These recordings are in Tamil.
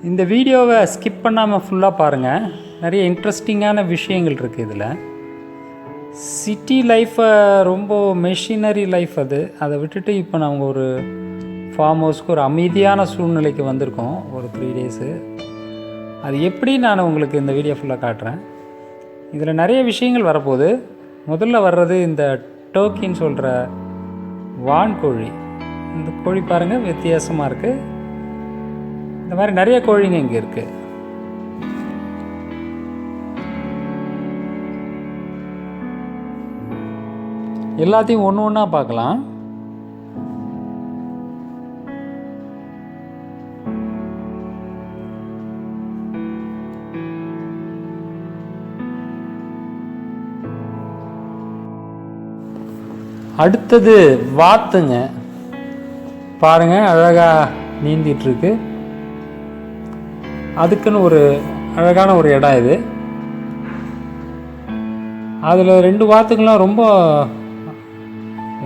இந்த வீடியோவை ஸ்கிப் பண்ணாமல் ஃபுல்லாக பாருங்கள். நிறைய இன்ட்ரெஸ்டிங்கான விஷயங்கள் இருக்குது இதில். சிட்டி லைஃப்பை ரொம்ப மெஷினரி லைஃப் அதை விட்டுட்டு இப்போ நாங்கள் ஒரு ஃபார்ம் ஹவுஸ்க்கு ஒரு அமைதியான சூழ்நிலைக்கு வந்திருக்கோம் ஒரு 3 டேஸு. அது எப்படி நான் உங்களுக்கு இந்த வீடியோ ஃபுல்லாக காட்டுறேன். இதில் நிறைய விஷயங்கள் வரப்போகுது. முதல்ல வர்றது இந்த டர்க்கின்னு சொல்கிற வான்கோழி. இந்த கோழி பாருங்கள், வித்தியாசமாக இருக்குது. இந்த மாதிரி நிறைய கோழிங்க இங்கே இருக்குது. எல்லாத்தையும் ஒன்று ஒன்றா பார்க்கலாம். அடுத்தது வாத்துங்க பாருங்க, அழகாக நீந்திட்டுருக்கு. அதுக்குன்னு ஒரு அழகான ஒரு இடம் இது. அதில் 2 வாத்துக்கெலாம் ரொம்ப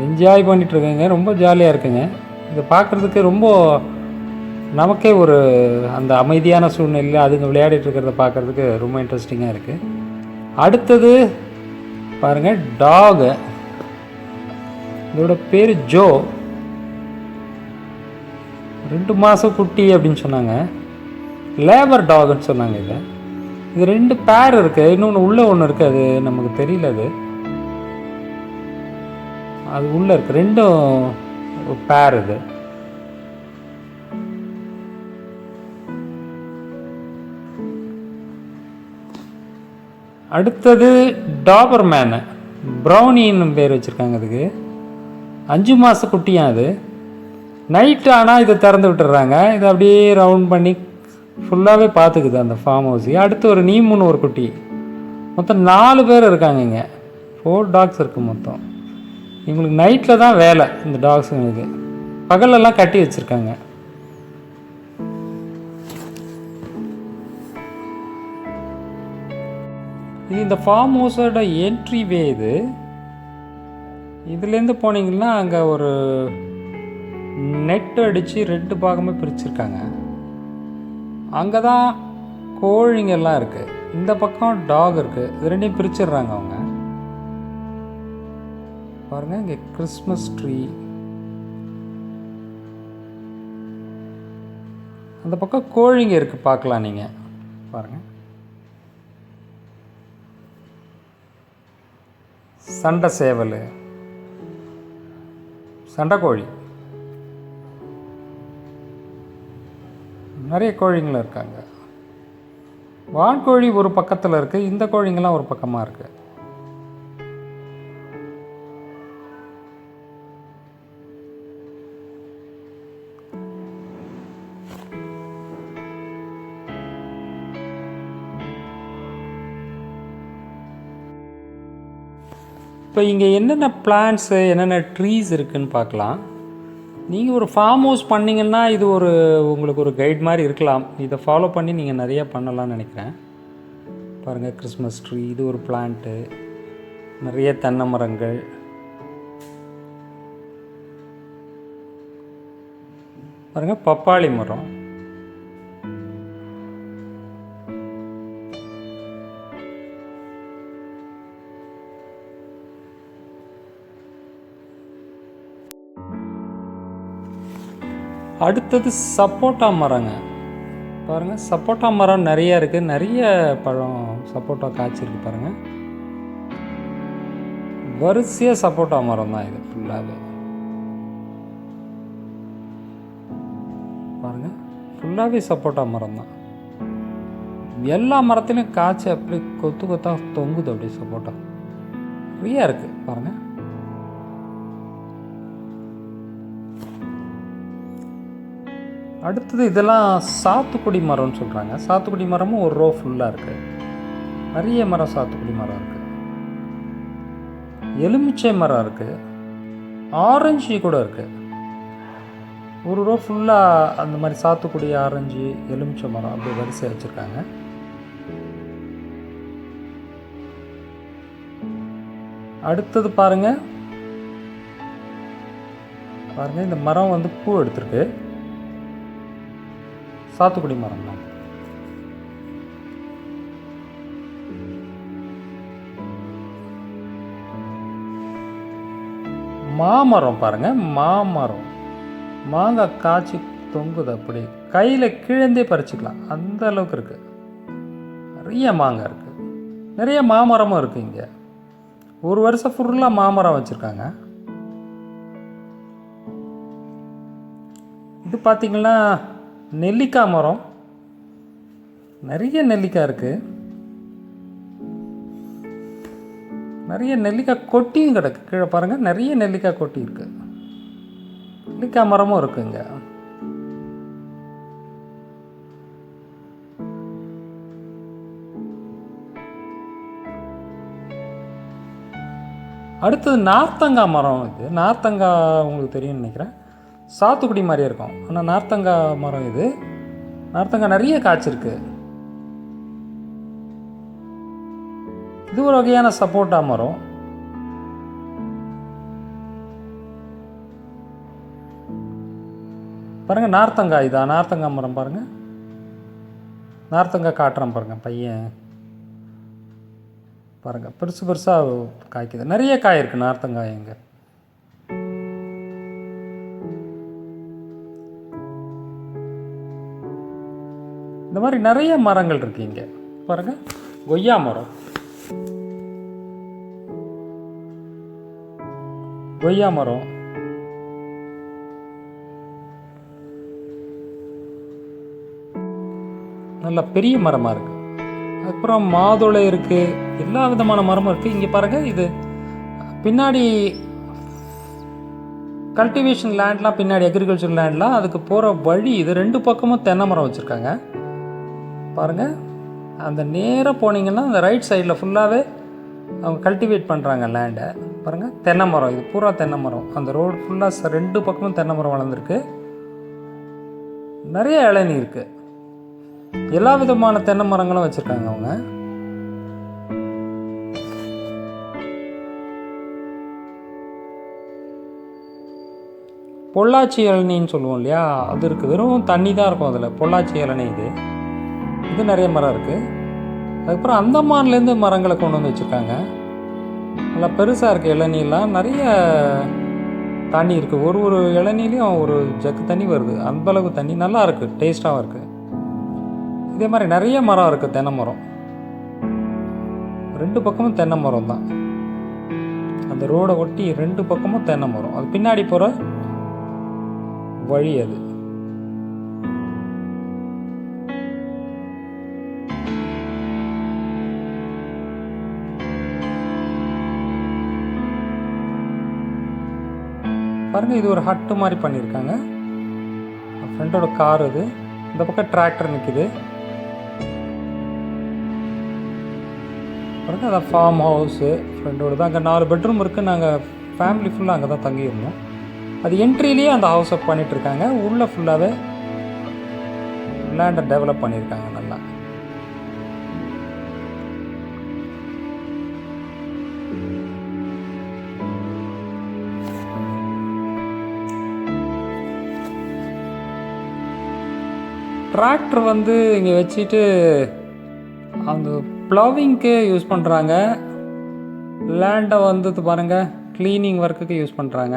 என்ஜாய் பண்ணிகிட்ருக்குங்க, ரொம்ப ஜாலியாக இருக்குங்க. இதை பார்க்குறதுக்கு ரொம்ப நமக்கே ஒரு அந்த அமைதியான சூழ்நிலையில் அதுங்க விளையாடிட்டு இருக்கிறத பார்க்குறதுக்கு ரொம்ப இன்ட்ரெஸ்டிங்காக இருக்குது. அடுத்தது பாருங்கள், டாகு. இதோட பேர் ஜோ. 2 மாதம் குட்டி அப்படின்னு சொன்னாங்க. லேபர் டாகுன்னு சொன்னாங்க. இது 2 பேர் இருக்குது. இன்னொன்று உள்ளே ஒன்று இருக்குது, அது நமக்கு தெரியல. அது உள்ளே இருக்குது. 2 பேர். இது அடுத்தது டாபர்மேனு, ப்ரௌனின்னு பேர் வச்சுருக்காங்க. அதுக்கு 5 மாத குட்டியாக. அது நைட்டு ஆனால் இதை திறந்து விட்டுறாங்க. இதை அப்படியே ரவுண்ட் பண்ணி ஃபுல்லாகவே பார்த்துக்குது அந்த ஃபார்ம் ஹவுஸ். அடுத்து ஒரு நீமுன்னு ஒரு குட்டி. மொத்தம் 4 பேர் இருக்காங்க இங்கே. 4 டாக்ஸ் இருக்குது மொத்தம். இவங்களுக்கு நைட்டில் தான் வேலை. இந்த டாக்ஸுங்களுக்கு பகலெல்லாம் கட்டி வச்சுருக்காங்க. இது இந்த ஃபார்ம் ஹவுஸோட என்ட்ரி வே. இதுலேருந்து போனீங்கன்னா அங்கே ஒரு நெட் அடித்து 2 பாகமே பிரிச்சுருக்காங்க. அங்கே தான் கோழிங்கெல்லாம் இருக்குது. இந்த பக்கம் டாக் இருக்குது. இது 2ஐயும் பிரிச்சிடுறாங்க அவங்க. பாருங்கள், இங்கே கிறிஸ்மஸ் ட்ரீ. அந்த பக்கம் கோழிங்க இருக்குது, பார்க்கலாம் நீங்கள். பாருங்கள், சண்டை சேவல், சண்டை கோழி, நிறைய கோழிங்களும் இருக்காங்க. வான்கோழி ஒரு பக்கத்தில் இருக்குது, இந்த கோழிங்கெல்லாம் ஒரு பக்கமாக இருக்குது. இப்போ இங்கே என்னென்ன பிளான்ட்ஸு, என்னென்ன ட்ரீஸ் இருக்குதுன்னு பார்க்கலாம். நீங்கள் ஒரு ஃபார்ம் ஹவுஸ் பண்ணிங்கன்னா இது உங்களுக்கு ஒரு கைட் மாதிரி இருக்கலாம். இதை ஃபாலோ பண்ணி நீங்கள் நிறையா பண்ணலாம்னு நினைக்கிறேன். பாருங்கள், கிறிஸ்மஸ் ட்ரீ, இது ஒரு பிளான்ட்டு. நிறைய தென்னை மரங்கள். பாருங்கள், பப்பாளி மரம். அடுத்தது சப்போட்டா மரங்க. பாருங்கள், சப்போட்டா மரம் நிறைய இருக்குது. நிறைய பழம் சப்போட்டா காய்ச்சிருக்கு. பாருங்கள், வரிசையாக சப்போட்டா மரம் தான் இது ஃபுல்லாகவே. பாருங்கள், ஃபுல்லாகவே சப்போட்டா மரம் தான். எல்லா மரத்துலையும் காய்ச்சி அப்படி கொத்து கொத்தாக தொங்குது. அப்படி சப்போட்டா நிறையா இருக்குது. பாருங்கள், அடுத்தது இதெல்லாம் சாத்துக்குடி மரம்னு சொல்கிறாங்க. சாத்துக்குடி மரமும் ஒரு ரோ ஃபுல்லாக இருக்குது. நிறைய மரம் சாத்துக்குடி மரம் இருக்குது. எலுமிச்சை மரம் இருக்குது. ஆரஞ்சு கூட இருக்குது. ஒரு ரோ ஃபுல்லாக அந்த மாதிரி சாத்துக்குடி, ஆரஞ்சு, எலுமிச்சை மரம் அப்படி வரிசையாக வச்சுருக்காங்க. அடுத்தது பாருங்கள், இந்த மரம் பூ எடுத்துருக்கு. சாத்துக்குடி மரம் தான். மாமரம் பாருங்கள், மாமரம் மாங்காய் காய்ச்சி தொங்குது, அப்படி கையில் கீழந்தே பறிச்சுக்கலாம், அந்த அளவுக்கு இருக்குது. நிறைய மாங்காய் இருக்குது, நிறைய மாமரமும் இருக்குது. இங்கே ஒரு வருஷம் ஃபுல்லாக மாமரம் வச்சுருக்காங்க. இது பார்த்திங்கன்னா நெல்லிக்காய் மரம், நிறைய நெல்லிக்காய் இருக்குது. நிறைய நெல்லிக்காய் கொட்டியும் கிடக்கு கீழே பாருங்கள், நிறைய நெல்லிக்காய் கொட்டி இருக்குது. நெல்லிக்காய் மரமும் இருக்குங்க. அடுத்தது நார்த்தங்காய் மரம். இது நார்த்தங்காய் உங்களுக்கு தெரியும்னு நினைக்கிறேன், சாத்துக்குடி மாதிரியே இருக்கும், ஆனால் நார்த்தங்காய் மரம் இது. நார்த்தங்காய் நிறைய காய்ச்சிருக்கு. இது ஒரு வகையான சப்போட்டா மரம். பாருங்கள், நார்த்தங்காய் இதான், நார்த்தங்காய் மரம் பாருங்கள். நார்த்தங்காய் காட்டுறேன் பாருங்கள், பையன் பாருங்கள், பெருசு பெருசாக காய்க்குது, நிறைய காய் இருக்குது நார்த்தங்காய். இங்கே இந்த மாதிரி நிறைய மரங்கள் இருக்குது. இங்கே பாருங்கள், கொய்யா மரம், கொய்யா மரம், நல்ல பெரிய மரமாக இருக்குது. அதுக்கப்புறம் மாதுளை இருக்குது, எல்லா விதமான மரமும் இருக்குது. இங்கே பாருங்கள், இது பின்னாடி கல்டிவேஷன் லேண்ட்லாம், பின்னாடி அக்ரிகல்ச்சர் லேண்ட்லாம், அதுக்கு போகிற வழி இது. 2 பக்கமும் தென்னை மரம் வச்சுருக்காங்க பாருங்கள். அந்த நேராக போனீங்கன்னா அந்த ரைட் சைடில் ஃபுல்லாகவே அவங்க கல்டிவேட் பண்ணுறாங்க லேண்டை. பாருங்கள், தென்னை மரம், இது பூரா தென்னை மரம். அந்த ரோடு ஃபுல்லாக 2 பக்கமும் தென்னை மரம் வளர்ந்துருக்கு. நிறைய இளநீ இருக்குது, எல்லா விதமான தென்னை மரங்களும் வச்சுருக்காங்க அவங்க. பொள்ளாச்சி இளநின்னு சொல்லுவோம் இல்லையா, அது இருக்குது. வெறும் தண்ணி தான் இருக்கும் அதில், பொள்ளாச்சி இளநீ இது. இது நிறைய மரம் இருக்குது. அதுக்கப்புறம் அந்தமான்லேருந்து மரங்களை கொண்டு வந்து வச்சுருக்காங்க. நல்லா பெருசாக இருக்குது இளநீலாம், நிறைய தண்ணி இருக்குது. ஒரு இளநீலையும் ஒரு ஜக்கு தண்ணி வருது, அந்தளவு தண்ணி, நல்லா இருக்குது, டேஸ்ட்டாகவும் இருக்குது. இதே மாதிரி நிறைய மரம் இருக்குது, தென்னை மரம். 2 பக்கமும் தென்னை மரம் தான். அந்த ரோடை ஒட்டி 2 பக்கமும் தென்னை மரம். அது பின்னாடி போகிற வழி அது. பாருங்கள், இது ஒரு ஹட்டு மாதிரி பண்ணியிருக்காங்க. ஃப்ரெண்டோட கார் இது. இந்த பக்கம் டிராக்டர் நிற்கிது பாருங்கள். அதான் ஃபார்ம் ஹவுஸு ஃப்ரெண்டோட தான். அங்கே 4 பெட்ரூம் இருக்குது. நாங்கள் ஃபேமிலி ஃபுல்லாக அங்கே தான் தங்கியிருந்தோம். அது என்ட்ரிலேயே அந்த ஹவுஸை பண்ணிகிட்ருக்காங்க. உள்ளே ஃபுல்லாகவே லேண்டை டெவலப் பண்ணியிருக்காங்க நல்லா. டிராக்டர் வந்து இங்கே வச்சுட்டு அந்த ப்ளவிங்க்கு யூஸ் பண்ணுறாங்க. லேண்டை வந்து பாருங்கள், க்ளீனிங் ஒர்க்குக்கு யூஸ் பண்ணுறாங்க.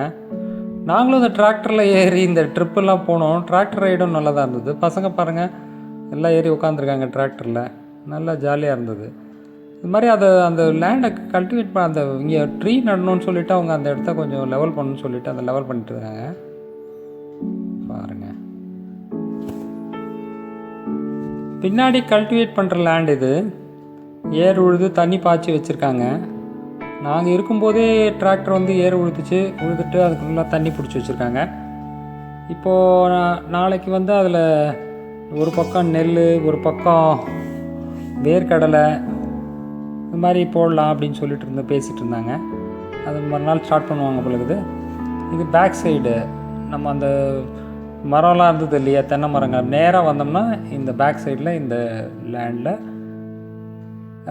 நாங்களும் இந்த டிராக்டரில் ஏறி இந்த ட்ரிப்பெல்லாம் போனோம். டிராக்டர் ரைடும் நல்லா தான் இருந்தது. பசங்க பாருங்கள், எல்லாம் ஏறி உட்காந்துருக்காங்க டிராக்டரில், நல்லா ஜாலியாக இருந்தது. இது மாதிரி அந்த லேண்டை கல்டிவேட் பண்ண, அந்த இங்கே ட்ரீ நடணும்னு சொல்லிவிட்டு அவங்க அந்த இடத்த கொஞ்சம் லெவல் பண்ணணும்னு சொல்லிவிட்டு அந்த லெவல் பண்ணிட்டு இருக்காங்க பாருங்கள். பின்னாடி கல்டிவேட் பண்ணுற லேண்ட் இது. ஏர் உழுது தண்ணி பாய்ச்சி வச்சுருக்காங்க. நாங்கள் இருக்கும்போதே டிராக்டர் வந்து ஏர் உழுதுட்டு அதுக்குள்ளே தண்ணி பிடிச்சி வச்சுருக்காங்க. இப்போது நாளைக்கு வந்து அதில் ஒரு பக்கம் நெல், ஒரு பக்கம் வேர்க்கடலை, இது மாதிரி போடலாம் அப்படின்னு சொல்லிட்டு பேசிகிட்டு இருந்தாங்க. அது மறுநாள் ஸ்டார்ட் பண்ணுவாங்க போல இருக்குது. இது பேக் சைடு நம்ம அந்த மரம்லாம் இருந்தது இல்லையா, தென்னை மரங்கள், நேராக வந்தோம்னா இந்த பேக் சைடில் இந்த லேண்டில்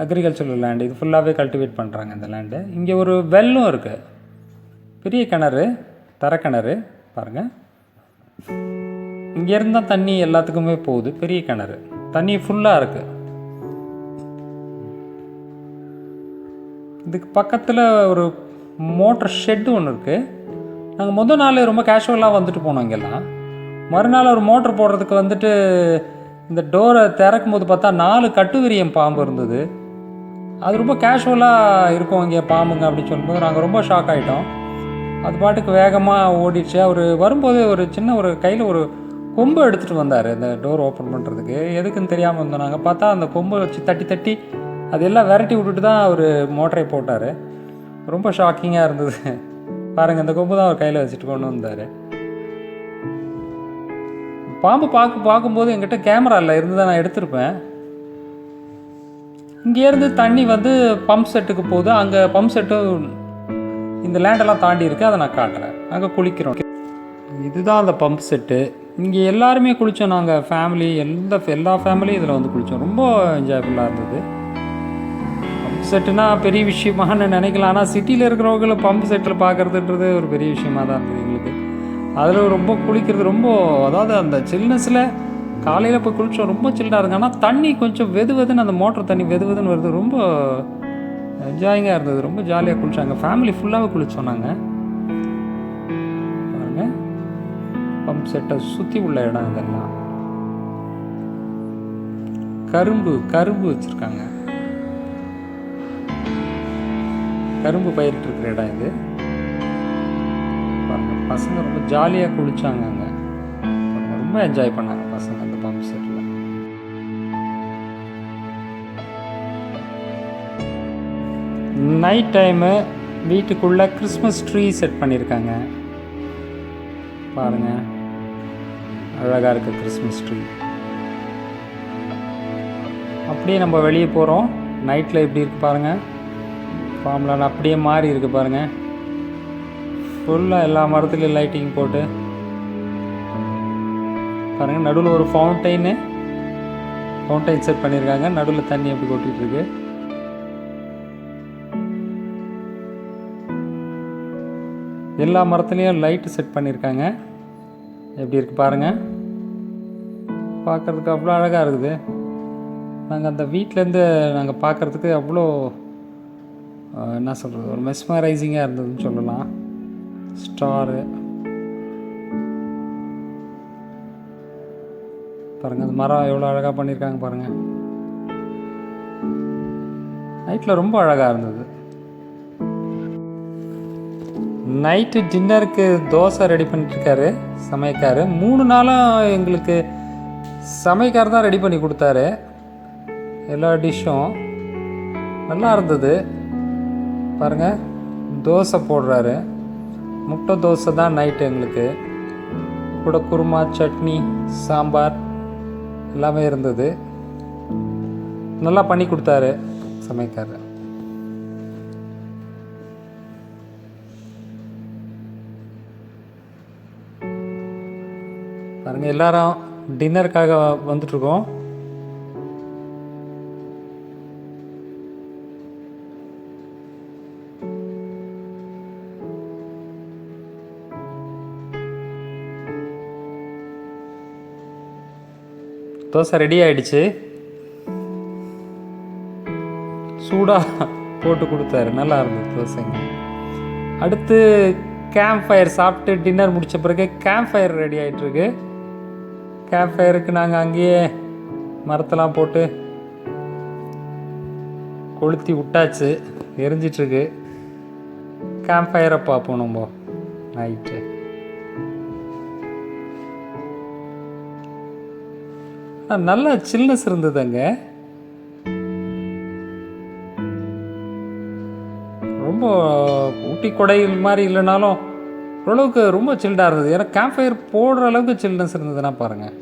அக்ரிகல்ச்சரல் லேண்டு, இது ஃபுல்லாகவே கல்டிவேட் பண்ணுறாங்க இந்த லேண்டு. இங்கே ஒரு வெல்லும் இருக்குது, பெரிய கிணறு, தரக்கிணறு பாருங்கள். இங்கேருந்து தான் தண்ணி எல்லாத்துக்குமே போகுது. பெரிய கிணறு, தண்ணி ஃபுல்லாக இருக்குது. இதுக்கு பக்கத்தில் ஒரு மோட்டர் ஷெட்டு ஒன்று இருக்குது. நாங்கள் முதல் நாள் ரொம்ப கேஷுவலாக வந்துட்டு போனோம் இங்கெல்லாம். மறுநாள் ஒரு மோட்டர் போடுறதுக்கு வந்துட்டு இந்த டோரை திறக்கும் போது பார்த்தா 4 கட்டுவிரியம் பாம்பு இருந்தது. அது ரொம்ப கேஷுவலாக இருக்கும் இங்கே பாம்புங்க அப்படின்னு சொல்லும்போது நாங்கள் ரொம்ப ஷாக் ஆகிட்டோம். அது பாட்டுக்கு வேகமாக ஓடிடுச்சு. அவர் வரும்போது ஒரு சின்ன ஒரு கையில் ஒரு கொம்பு எடுத்துகிட்டு வந்தார் இந்த டோர் ஓப்பன் பண்ணுறதுக்கு. எதுக்குன்னு தெரியாமல் இருந்தோம். நாங்கள் பார்த்தா அந்த கொம்பை வச்சு தட்டி தட்டி அதெல்லாம் விரட்டி விட்டுட்டு தான் அவர் மோட்டரை போட்டார். ரொம்ப ஷாக்கிங்காக இருந்தது. பாருங்கள், இந்த கொம்பு தான் அவர் கையில் வச்சுட்டு கொண்டு வந்தார். பாம்பு பார்க்கும்போது என்கிட்ட கேமரா இல்லை, இருந்து தான் நான் எடுத்திருப்பேன். இங்கேருந்து தண்ணி வந்து பம்ப் செட்டுக்கு போகுது. அங்கே பம்ப் செட்டு இந்த லேண்டெல்லாம் தாண்டி இருக்குது. அதை நான் காட்டுறேன். அங்கே குளிக்கிறோம். இதுதான் அந்த பம்ப் செட்டு. இங்கே எல்லாருமே குளித்தோம். நாங்கள் ஃபேமிலி எல்லா ஃபேமிலியும் இதில் வந்து குளித்தோம். ரொம்ப என்ஜாய்ஃபுல்லாக இருந்தது. பம்ப் செட்டுனா பெரிய விஷயமானு நினைக்கலாம். ஆனால் சிட்டியில் இருக்கிறவங்கள பம்ப் செட்டில் பார்க்குறதுன்றது ஒரு பெரிய விஷயமாக தான் இருந்தது எங்களுக்கு. அதில் ரொம்ப குளிக்கிறது ரொம்ப, அதாவது அந்த சில்னஸில் காலையில் போய் குளித்தோம். ரொம்ப சில்டாக இருங்க. ஆனால் தண்ணி கொஞ்சம் வெதுன்னு, அந்த மோட்டர் தண்ணி வெதுன்னு வருது. ரொம்ப என்ஜாயிங்காக இருந்தது. ரொம்ப ஜாலியாக குளித்தாங்க. ஃபேமிலி ஃபுல்லாகவே குளித்தோம் நாங்கள். பாருங்கள், பம்ப் செட்டை சுற்றி உள்ள இடம் இதெல்லாம். கரும்பு வச்சுருக்காங்க. கரும்பு பயிரிட்டுருக்கிற இடம் இது. பாருங்க, பசங்க ரொம்ப ஜாலியாக குளித்தாங்க அங்கே. ரொம்ப என்ஜாய் பண்ணாங்க பசங்க அந்த பம்ப் செட்டில். நைட் டைமு வீட்டுக்குள்ளே கிறிஸ்மஸ் ட்ரீ செட் பண்ணியிருக்காங்க. பாருங்கள், அழகாக இருக்குது கிறிஸ்மஸ் ட்ரீ. அப்படியே நம்ம வெளியே போகிறோம். நைட்டில் எப்படி இருக்குது பாருங்கள். ஃபார்ம்லாம் அப்படியே மாறி இருக்குது பாருங்கள். ஃபுல்லாக எல்லா மரத்துலையும் லைட்டிங் போட்டு பாருங்கள். நடுவில் ஒரு ஃபவுண்டைன் செட் பண்ணியிருக்காங்க. நடுவில் தண்ணி எப்படி கொட்டிகிட்ருக்கு. எல்லா மரத்துலேயும் லைட்டு செட் பண்ணியிருக்காங்க. எப்படி இருக்குது பாருங்கள். பார்க்குறதுக்கு அவ்வளோ அழகாக இருக்குது. நாங்கள் அந்த வீட்டிலேருந்து நாங்கள் பார்க்குறதுக்கு அவ்வளோ என்ன சொல்கிறது, ஒரு மெஸ்மரைசிங்காக இருந்ததுன்னு சொல்லலாம். ஸ்டாரு பாருங்கள், அந்த மரம் எவ்வளோ அழகாக பண்ணியிருக்காங்க பாருங்கள். நைட்டில் ரொம்ப அழகாக இருந்தது. நைட்டு டின்னருக்கு தோசை ரெடி பண்ணிட்டுருக்காரு சமையக்காரு. 3 நாளாக எங்களுக்கு சமையக்கார் தான் ரெடி பண்ணி கொடுத்தாரு. எல்லா டிஷ்ஷும் நல்லா இருந்தது. பாருங்கள், தோசை போடுறாரு. முட்டை தோசை தான் நைட்டு எங்களுக்கு. கூட குருமா, சட்னி, சாம்பார் எல்லாமே இருந்தது. நல்லா பண்ணி கொடுத்தாரு சமையக்காரர். பாருங்கள், எல்லாரும் டின்னருக்காக வந்துட்ருக்கோம். தோசை ரெடி ஆகிடுச்சு. சூடாக போட்டு கொடுத்தாரு. நல்லா இருந்தது தோசைங்க. அடுத்து கேம்ப் ஃபயர் சாப்பிட்டு டின்னர் முடித்த பிறகு கேம்ப் ஃபயர் ரெடி ஆகிட்டுருக்கு. கேம்ப் ஃபயருக்கு நாங்கள் அங்கேயே மரத்தெல்லாம் போட்டு கொளுத்தி விட்டாச்சு. எரிஞ்சிட்ருக்கு. கேம்ப் ஃபயரை பார்ப்போம் நம்ம நைட்டு. நல்ல சில்னஸ் இருந்தது அங்கே. ரொம்ப ஊட்டி கொடையில் மாதிரி இல்லைனாலும் ஓரளவுக்கு ரொம்ப சில்டாக இருந்தது. ஏன்னா கேம்ப் ஃபயர் போடுற அளவுக்கு சில்னஸ் இருந்ததுன்னா பாருங்கள்,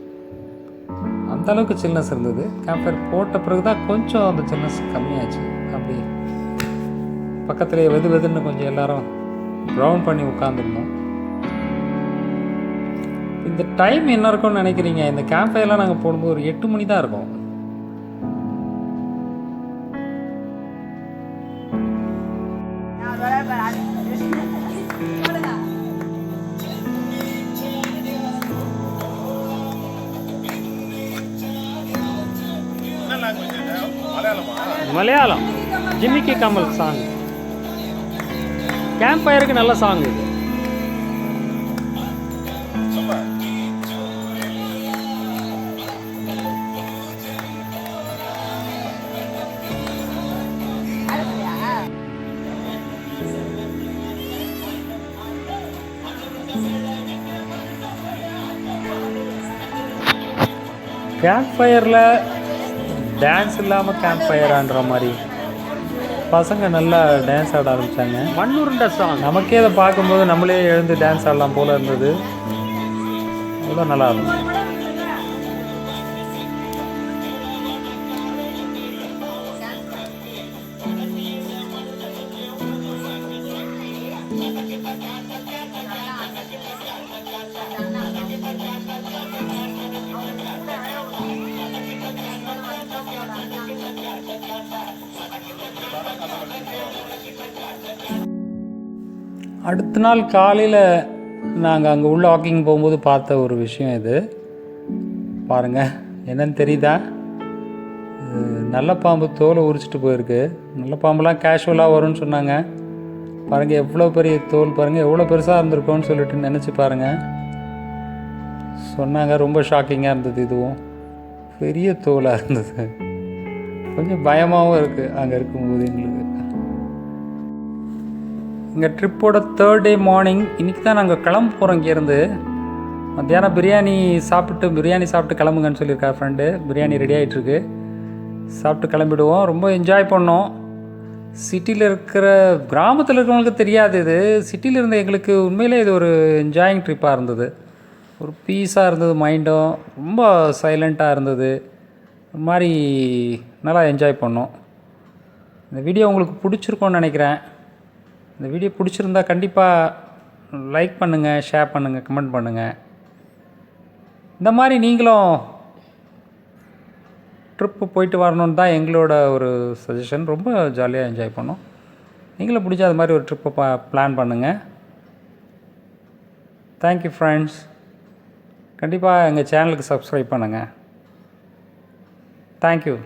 அந்த அளவுக்கு சில்னஸ் இருந்தது. கேம்ப் ஃபயர் போட்ட பிறகு தான் கொஞ்சம் அந்த சில்னஸ் கம்மியாச்சு. அப்படி பக்கத்துலேயே வெதுன்னு கொஞ்சம் எல்லாரும் ப்ரௌன் பண்ணி உட்காந்துருந்தோம். இந்த டைம் என்ன இருக்கும்னு நினைக்கிறீங்க? இந்த கேம்ப் ஃபயர்லாம் நாங்கள் போடும்போது ஒரு 8 மணி தான் இருக்கும். மலையாளம் ஜிமிக்கி கமல் சாங். கேம்ப் ஃபயருக்கு நல்ல சாங் இது. கேம்ப் ஃபயரில் டான்ஸ் இல்லாமல் கேம்ப் ஃபயரான்ற மாதிரி பசங்க நல்லா டான்ஸ் ஆட ஆரம்பித்தாங்க. மண்ணுருண்ட சாங் நமக்கே அதை பார்க்கும்போது நம்மளே எழுந்து டான்ஸ் ஆடலாம் போல் இருந்தது. அவ்வளோ நல்லா இருந்துச்சு. அடுத்த நாள் காலையில் நாங்கள் அங்கே உள்ள வாக்கிங் போகும்போது பார்த்த ஒரு விஷயம் இது. பாருங்கள், என்னன்னு தெரியுதா? நல்ல பாம்பு தோலை உரிச்சிட்டு போயிருக்கு. நல்ல பாம்புலாம் கேஷுவலாக வரும்னு சொன்னாங்க. பாருங்கள் எவ்வளோ பெரிய தோல், பாருங்கள் எவ்வளோ பெருசாக இருந்திருக்கோன்னு சொல்லிட்டு நினச்சி பாருங்கள். சொன்னாங்க. ரொம்ப ஷாக்கிங்காக இருந்தது. இதுவும் பெரிய தோலாக இருந்தது. கொஞ்சம் பயமாகவும் இருக்குது அங்கே இருக்கும்போது எங்களுக்கு. எங்கள் ட்ரிப்போட 3rd டே மார்னிங் இன்றைக்கி தான் நாங்கள் கிளம்ப போகிறோம். இங்கேருந்து மத்தியானம் பிரியாணி சாப்பிட்டு கிளம்புங்கன்னு சொல்லியிருக்கா ஃப்ரெண்டு. பிரியாணி ரெடி ஆகிட்டுருக்கு. சாப்பிட்டு கிளம்பிடுவோம். ரொம்ப என்ஜாய் பண்ணோம். சிட்டியில் இருக்கிற கிராமத்தில் இருக்கிறவங்களுக்கு தெரியாது இது. சிட்டியில் இருந்த எங்களுக்கு உண்மையிலே இது ஒரு என்ஜாயிங் ட்ரிப்பாக இருந்தது. ஒரு பீஸாக இருந்தது. மைண்டும் ரொம்ப சைலண்ட்டாக இருந்தது. ஒரு மாதிரி நல்லா என்ஜாய் பண்ணோம். இந்த வீடியோ உங்களுக்கு பிடிச்சிருக்கோன்னு நினைக்கிறேன். இந்த வீடியோ பிடிச்சிருந்தா கண்டிப்பாக லைக் பண்ணுங்கள், ஷேர் பண்ணுங்கள், கமெண்ட் பண்ணுங்கள். இந்த மாதிரி நீங்களும் ட்ரிப்பு போயிட்டு வரணுன்னு தான் எங்களோட ஒரு சஜஷன். ரொம்ப ஜாலியாக என்ஜாய் பண்ணோம். நீங்களும் பிடிச்ச அது மாதிரி ஒரு ட்ரிப்பை பிளான் பண்ணுங்கள். Thank you friends. கண்டிப்பாக எங்கள் சேனலுக்கு சப்ஸ்கிரைப் பண்ணுங்கள். தேங்க்யூ.